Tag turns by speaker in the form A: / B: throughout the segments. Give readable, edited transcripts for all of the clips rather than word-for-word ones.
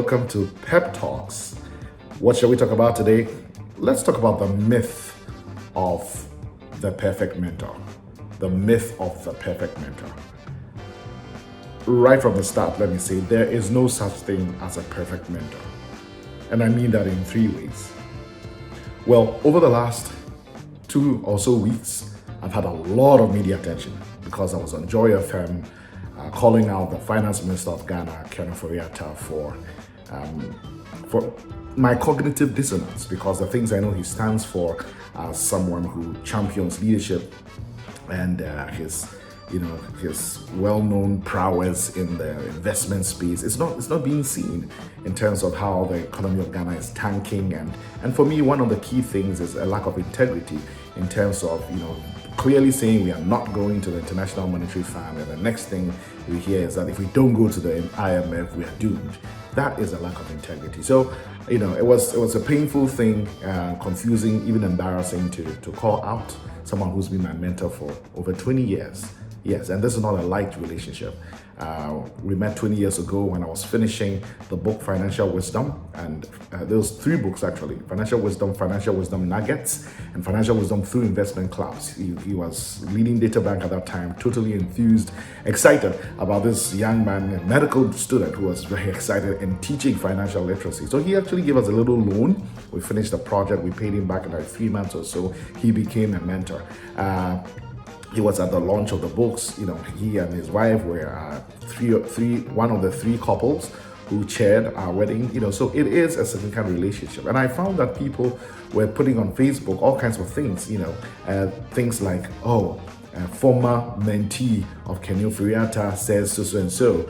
A: welcome to Pep Talks. What shall we talk about today? Let's talk about the myth of the perfect mentor. The myth of the perfect mentor. Right from the start, let me say there is no such thing as a perfect mentor. And I mean that in three ways. Well, over the last 2 or so weeks, I've had a lot of media attention because I was on Joy FM calling out the Finance Minister of Ghana, Ken Ofori-Atta, for my cognitive dissonance, because the things I know he stands for as someone who champions leadership and his well-known prowess in the investment space. It's not being seen in terms of how the economy of Ghana is tanking, and for me, one of the key things is a lack of integrity in terms of clearly saying we are not going to the International Monetary Fund, and the next thing we hear is that if we don't go to the IMF, we are doomed. That is a lack of integrity. So it was a painful thing, confusing, even embarrassing to call out someone who's been my mentor for over 20 years. Yes, and this is not a light relationship. We met 20 years ago when I was finishing the book Financial Wisdom, and there was 3 books actually: Financial Wisdom Nuggets, and Financial Wisdom Through Investment Clubs. He was leading DataBank at that time, totally enthused, excited about this young man, a medical student who was very excited in teaching financial literacy. So he actually gave us a little loan. We finished the project, we paid him back in like 3 months or so. He became a mentor. He was at the launch of the books. He and his wife were one of the 3 couples who chaired our wedding. So it is a certain kind of relationship. And I found that people were putting on Facebook all kinds of things. Things like, former mentee of Ken Ofori-Atta says so and so.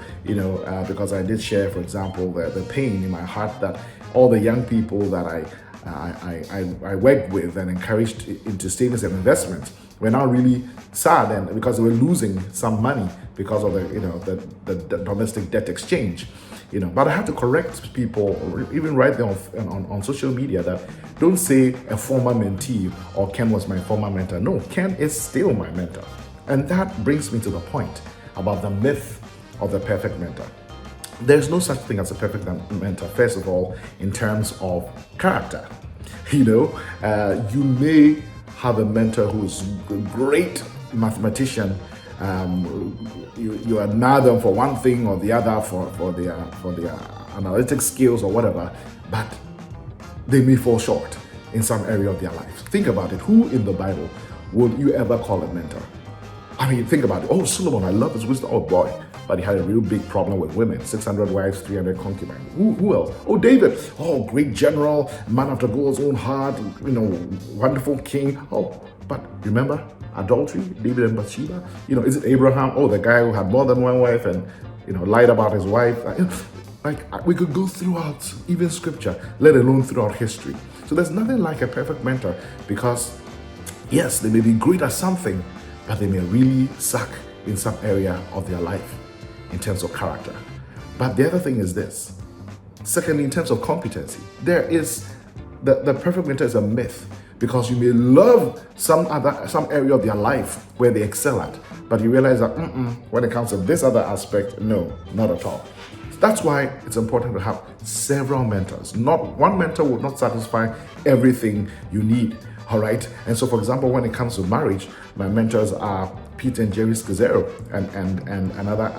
A: Because I did share, for example, the pain in my heart that all the young people that I worked with and encouraged into savings and investments were now really sad, and because they were losing some money because of the domestic debt exchange. But I had to correct people, or even write them on social media, that don't say a former mentee or Ken was my former mentor. No, Ken is still my mentor. And that brings me to the point about the myth of the perfect mentor. There's no such thing as a perfect mentor, first of all, in terms of character. You may have a mentor who is a great mathematician. You admire them for one thing or the other, for their analytic skills or whatever, but they may fall short in some area of their life. Think about it. Who in the Bible would you ever call a mentor? I mean, think about it. Oh, Solomon, I love his wisdom. Oh boy, but he had a real big problem with women. 600 wives, 300 concubines. Who else? Oh, David. Oh, great general, man after God's own heart. Wonderful king. Oh, but remember adultery, David and Bathsheba. Is it Abraham? Oh, the guy who had more than one wife and lied about his wife. We could go throughout even scripture, let alone throughout history. So there's nothing like a perfect mentor, because yes, they may be great at something, but they may really suck in some area of their life in terms of character. But the other thing is this. Secondly, in terms of competency, there is the perfect mentor is a myth, because you may love some area of their life where they excel at, but you realize that when it comes to this other aspect, no, not at all. That's why it's important to have several mentors. Not one mentor will not satisfy everything you need. All right. And so, for example, when it comes to marriage, my mentors are Pete and Jerry Scazzero, and another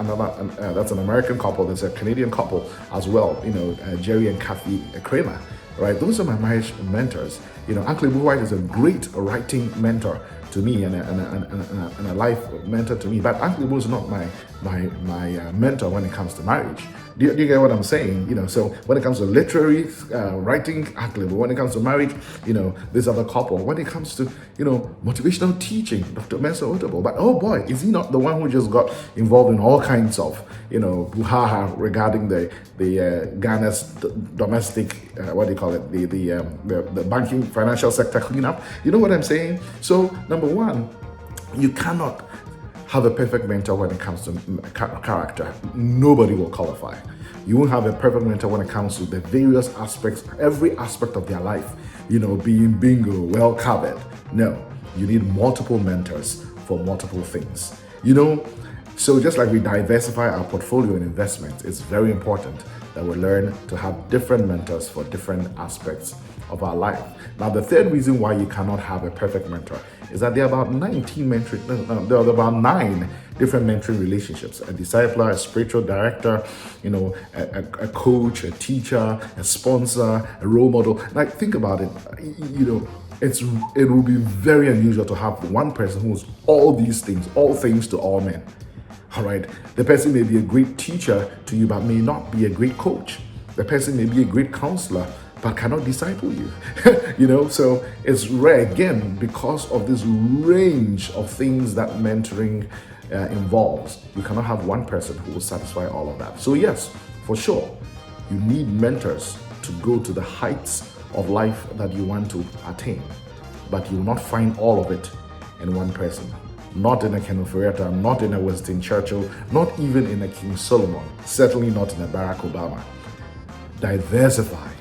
A: that's an American couple. There's a Canadian couple as well. Jerry and Kathy Kramer. Right. Those are my marriage mentors. Uncle Ibu White is a great writing mentor to me and a life mentor to me. But Uncle Ibu is not my mentor when it comes to marriage. Do you get what I'm saying? So when it comes to literary writing, Uncle Ibu. When it comes to marriage, this other couple. When it comes to motivational teaching, Dr. Mensa Otabil. But oh boy, is he not the one who just got involved in all kinds of brouhaha regarding the Ghana's domestic the banking financial sector cleanup? You know what I'm saying? So number one, you cannot have a perfect mentor when it comes to character. Nobody will qualify. You won't have a perfect mentor when it comes to the various aspects, every aspect of their life, being bingo, well covered. No, you need multiple mentors for multiple things. So just like we diversify our portfolio and investments, it's very important that we learn to have different mentors for different aspects of our life. Now, the third reason why you cannot have a perfect mentor is that there are about 19 mentoring, there are about 9 different mentoring relationships: a discipler, a spiritual director, a coach, a teacher, a sponsor, a role model. Like, think about it. It will be very unusual to have one person who's all these things, all things to all men. All right. The person may be a great teacher to you, but may not be a great coach. The person may be a great counselor, but cannot disciple you. So it's rare, again, because of this range of things that mentoring involves. You cannot have one person who will satisfy all of that. So yes, for sure, you need mentors to go to the heights of life that you want to attain, but you will not find all of it in one person. Not in a Kenneth Fariata, not in a Winston Churchill, not even in a King Solomon, certainly not in a Barack Obama. Diversify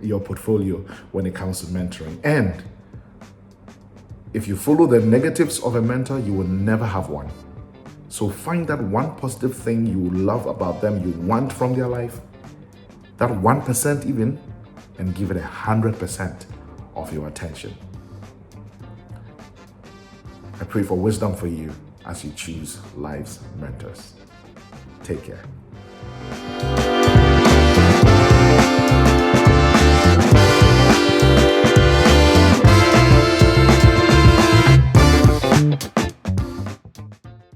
A: your portfolio when it comes to mentoring. And if you follow the negatives of a mentor, you will never have one. So find that one positive thing you love about them, you want from their life, that 1% even, and give it 100% of your attention. I pray for wisdom for you as you choose life's mentors. Take care.